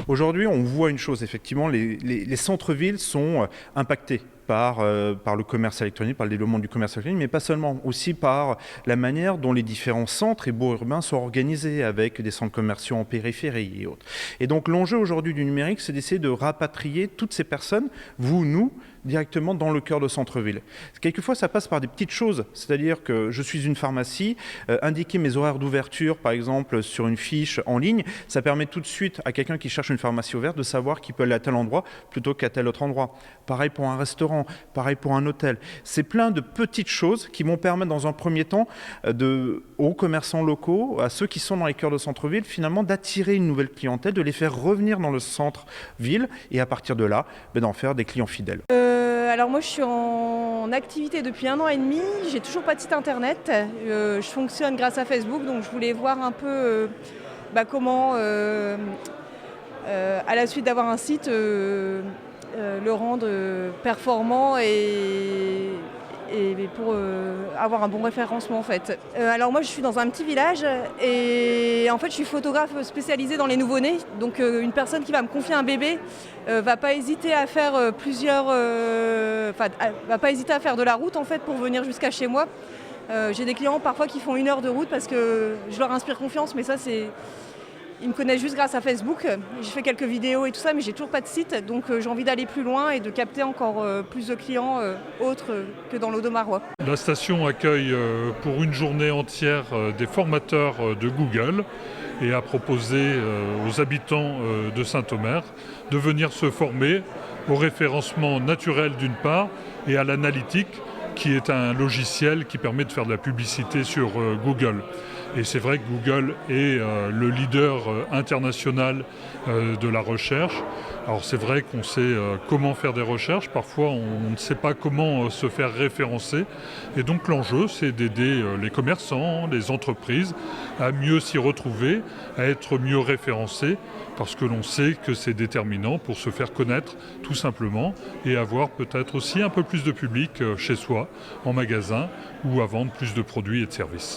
Aujourd'hui, on voit une chose, effectivement, les centres-villes sont impactés par le commerce électronique, par le développement du commerce électronique, mais pas seulement, aussi par la manière dont les différents centres et bourgs urbains sont organisés, avec des centres commerciaux en périphérie et autres. Et donc l'enjeu aujourd'hui du numérique, c'est d'essayer de rapatrier toutes ces personnes, vous, nous, directement dans le cœur de centre-ville. Quelquefois, ça passe par des petites choses, c'est-à-dire que je suis une pharmacie, indiquer mes horaires d'ouverture, par exemple, sur une fiche en ligne, ça permet tout de suite à quelqu'un qui cherche une pharmacie ouverte de savoir qu'il peut aller à tel endroit plutôt qu'à tel autre endroit. Pareil pour un restaurant, pareil pour un hôtel. C'est plein de petites choses qui vont permettre, dans un premier temps, aux commerçants locaux, à ceux qui sont dans les cœurs de centre-ville, finalement, d'attirer une nouvelle clientèle, de les faire revenir dans le centre-ville et à partir de là, d'en faire des clients fidèles. Alors moi je suis en activité depuis 1 an et demi, j'ai toujours pas de site internet, je fonctionne grâce à Facebook, donc je voulais voir un peu comment à la suite d'avoir un site le rendre performant et pour avoir un bon référencement en fait. Alors moi je suis dans un petit village et en fait je suis photographe spécialisée dans les nouveau-nés. Donc une personne qui va me confier un bébé va pas hésiter à faire va pas hésiter à faire de la route en fait pour venir jusqu'à chez moi. J'ai des clients parfois qui font 1 heure de route parce que je leur inspire confiance, mais ça ils me connaissent juste grâce à Facebook. J'ai fait quelques vidéos et tout ça, mais j'ai toujours pas de site. Donc j'ai envie d'aller plus loin et de capter encore plus de clients autres que dans l'Audomarois. La station accueille pour une journée entière des formateurs de Google et a proposé aux habitants de Saint-Omer de venir se former au référencement naturel d'une part et à l'analytique, qui est un logiciel qui permet de faire de la publicité sur Google. Et c'est vrai que Google est le leader international de la recherche. Alors c'est vrai qu'on sait comment faire des recherches, parfois on ne sait pas comment se faire référencer. Et donc l'enjeu, c'est d'aider les commerçants, les entreprises à mieux s'y retrouver, à être mieux référencés, parce que l'on sait que c'est déterminant pour se faire connaître tout simplement et avoir peut-être aussi un peu plus de public chez soi, en magasin, ou à vendre plus de produits et de services.